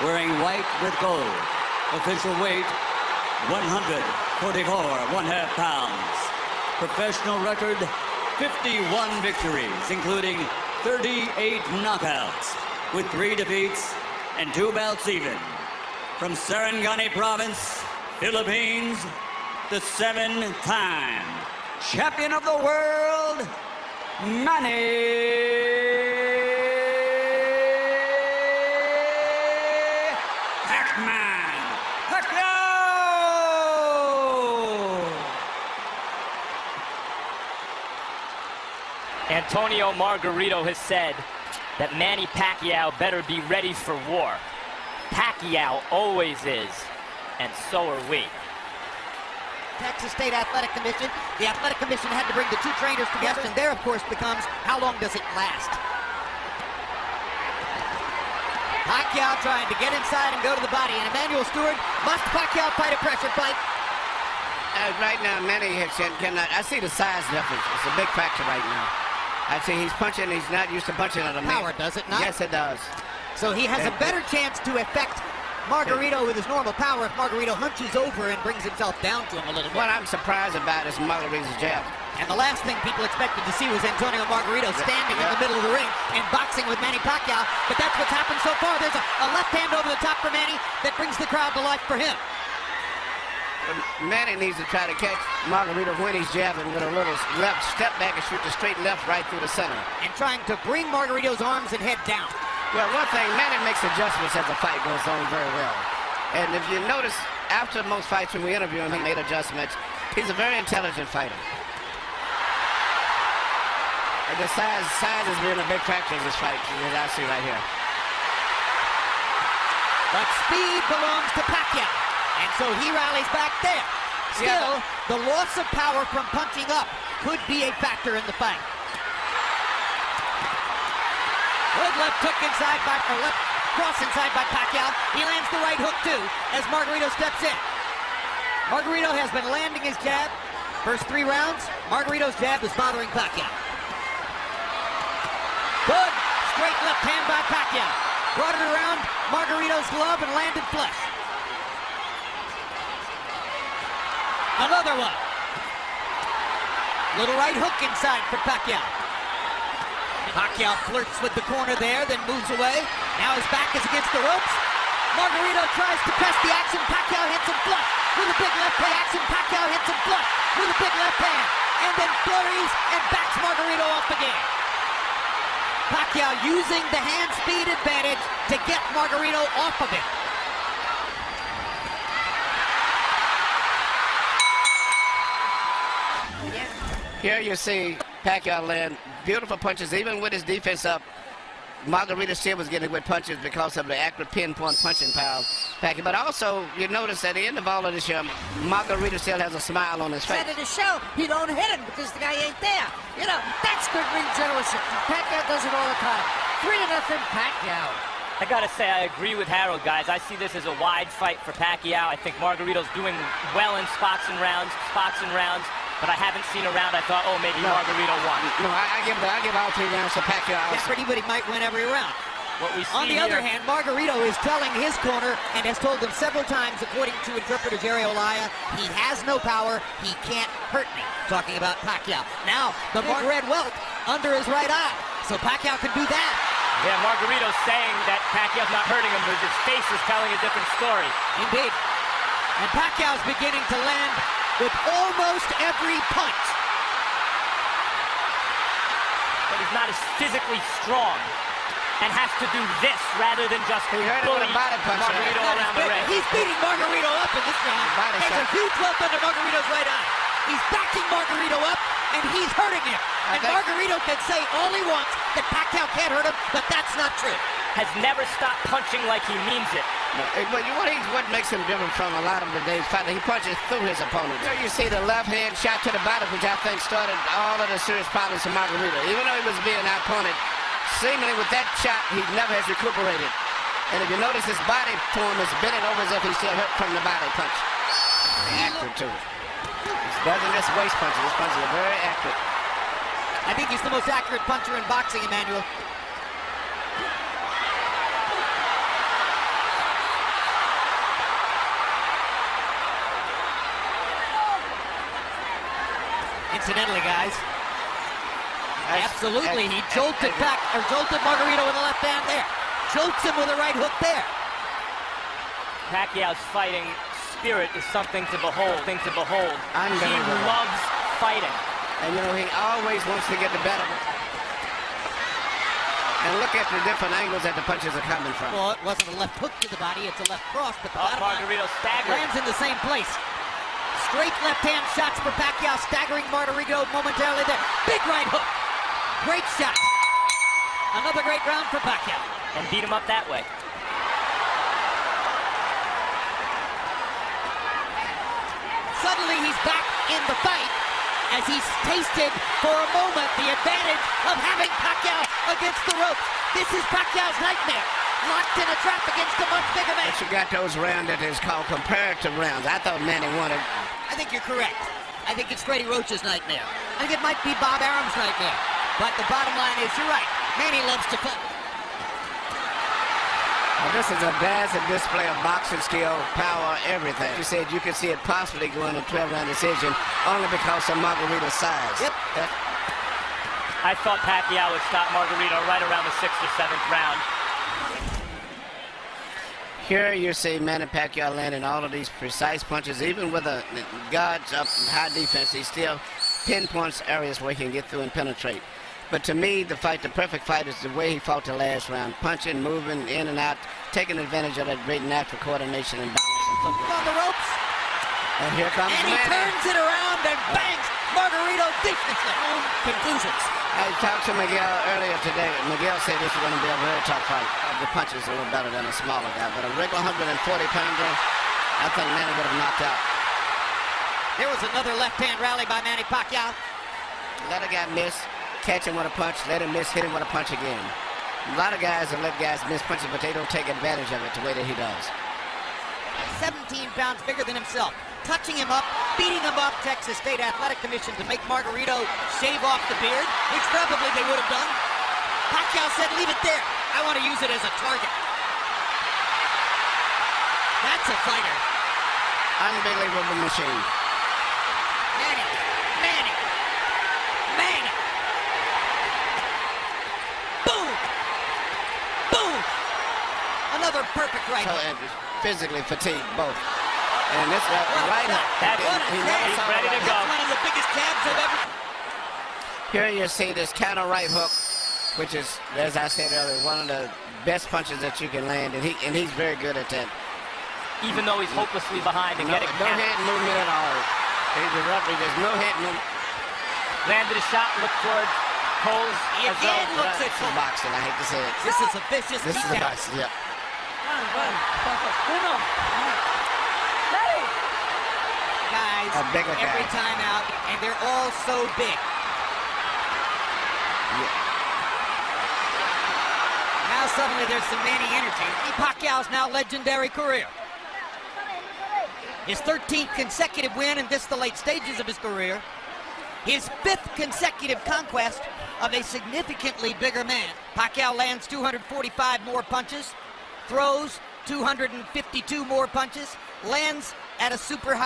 wearing white with gold. Official weight, 144 1/2 pounds. Professional record, 51 victories, including 38 knockouts, with 3 defeats and 2 bouts even. From Sarangani Province, Philippines, the 7-time champion of the world, Manny Pacquiao! Antonio Margarito has said that Manny Pacquiao better be ready for war. Pacquiao always is, and so are we. Texas State Athletic Commission. The Athletic Commission had to bring the 2 trainers together, and there, of course, becomes how long does it last? Pacquiao trying to get inside and go to the body, and Emmanuel Stewart, must Pacquiao fight a pressure fight? Right now, Manny cannot. I see the size difference. It's a big factor right now. I see he's punching. He's not used to punching at a Power, does it not? Yes, it does. So he has a better chance to affect Margarito with his normal power if Margarito hunches over and brings himself down to him a little bit. What I'm surprised about is Margarito's jab. And the last thing people expected to see was Antonio Margarito standing in the middle of the ring and boxing with Manny Pacquiao, but that's what's happened so far. There's a left hand over the top for Manny that brings the crowd to life for him. Manny needs to try to catch Margarito when he's jabbing with a little left step back and shoot the straight left right through the center. And trying to bring Margarito's arms and head down. Well, one thing, Manny makes adjustments as the fight goes on very well. And if you notice, after most fights when we interview him, he made adjustments. He's a very intelligent fighter. And the size has been a big factor in this fight, as I see right here. But speed belongs to Pacquiao. And so he rallies back there. Still, the loss of power from punching up could be a factor in the fight. Good left hook inside left cross inside by Pacquiao. He lands the right hook too as Margarito steps in. Margarito has been landing his jab. First 3 rounds, Margarito's jab is bothering Pacquiao. Good straight left hand by Pacquiao. Brought it around Margarito's glove and landed flush. Another one. Little right hook inside for Pacquiao. Pacquiao flirts with the corner there, then moves away. Now his back is against the ropes. Margarito tries to press the action. Pacquiao hits him flush with a big left hand. Action. Pacquiao hits him flush with a big left hand. And then flurries and backs Margarito off again. Pacquiao using the hand speed advantage to get Margarito off of it. Here you see Pacquiao land beautiful punches, even with his defense up. Margarito still was getting good punches because of the accurate pinpoint punching power of Pacquiao. But also, you notice at the end of all of this year, Margarito still has a smile on his face. Said at the show, he don't hit him because the guy ain't there. You know, that's good ring generalship. Pacquiao does it all the time. 3-0 Pacquiao. I gotta say, I agree with Harold, guys. I see this as a wide fight for Pacquiao. I think Margarito's doing well in spots and rounds, but I haven't seen a round I thought, oh, maybe Margarito won. No, I give all 3 rounds to Pacquiao. Yes, but he might win every round. What we see On the other hand, Margarito is telling his corner and has told them several times, according to interpreter Jerry Olaya, he has no power, he can't hurt me. Talking about Pacquiao. Now, the big red welt under his right eye, so Pacquiao can do that. Yeah, Margarito's saying that Pacquiao's not hurting him, but his face is telling a different story. Indeed. And Pacquiao's beginning to land with almost every punch. But he's not as physically strong and has to do this rather than just bully Margarito around the ring. He's beating Margarito up in this round. There's a huge welt under Margarito's right eye. He's backing Margarito up, and he's hurting him. And Margarito can say all he wants that Pacquiao can't hurt him, but that's not true. Has never stopped punching like he means it. No, but what makes him different from a lot of today's fighters, he punches through his opponent. There you see the left hand shot to the body, which I think started all of the serious problems for Margarito. Even though he was being outpunted, seemingly with that shot, he never has recuperated. And if you notice, his body form is bending over as if he's still hurt from the body punch. Accurate too. He doesn't just waste punches. His punches are very accurate. I think he's the most accurate puncher in boxing, Emmanuel. coincidentally, guys. Absolutely, he jolted Margarito with the left hand there. Jolts him with a right hook there. Pacquiao's fighting spirit is something to behold. He Unbelievable. loves fighting. And you know, he always wants to get the better. And look at the different angles that the punches are coming from. Well, it wasn't a left hook to the body, it's a left cross, but the bottom line Margarito staggered. lands in the same place. Straight left-hand shots for Pacquiao, staggering Margarito momentarily there. Big right hook. Great shot. Another great round for Pacquiao. And beat him up that way. Suddenly he's back in the fight as he's tasted for a moment the advantage of having Pacquiao against the ropes. This is Pacquiao's nightmare. Locked in a trap against a much bigger man. But you got those rounds that is called comparative rounds. I thought Manny wanted. I think you're correct. I think it's Freddie Roach's nightmare. I think it might be Bob Arum's nightmare. But the bottom line is, you're right. Manny loves to fight. Well, this is a dazzling display of boxing skill, power, everything. You said you could see it possibly going to 12-round decision only because of Margarito's size. Yep. I thought Pacquiao would stop Margarito right around the 6th or 7th round. Here you see Manny Pacquiao landing all of these precise punches. Even with a guards up high defense, he still pinpoints areas where he can get through and penetrate. But to me, the perfect fight is the way he fought the last round. Punching, moving in and out, taking advantage of that great natural coordination and balance. On the ropes. And here comes And he Manny. turns it around and bangs Margarito defensively. Conclusions. I talked to Miguel earlier today. Miguel said this was going to be a very tough fight. The punch is a little better than a smaller guy, but a regular 140-pounder, I think Manny would have knocked out. There was another left-hand rally by Manny Pacquiao. Let a guy miss, catch him with a punch, let him miss, hit him with a punch again. A lot of guys have let guys miss punches, but they don't take advantage of it the way that he does. 17 pounds bigger than himself. Touching him up, beating him up, Texas State Athletic Commission to make Margarito shave off the beard, which probably they would have done. Pacquiao said, leave it there. I want to use it as a target. That's a fighter. Unbelievable machine. Manny. Boom. Boom. Another perfect right So, hook. physically fatigued, both. And this right hook. He's ready to go. That's one of the biggest jabs I've ever. Here you see this counter right hook, which is, as I said earlier, one of the best punches that you can land, and he's very good at that. Even though he's hopelessly behind and getting no head movement at all. There's no head movement. landed a shot, looked towards Coles. Again looks at This is boxing. I hate to say it. This is a vicious This is a beatdown. boxing. Yeah. Guys, A bigger guy. every time out, and they're all so big. Now suddenly there's some Manny energy. Pacquiao's now legendary career. His 13th consecutive win in the late stages of his career. His 5th consecutive conquest of a significantly bigger man. Pacquiao lands 245 more punches, throws 252 more punches, lands at a super high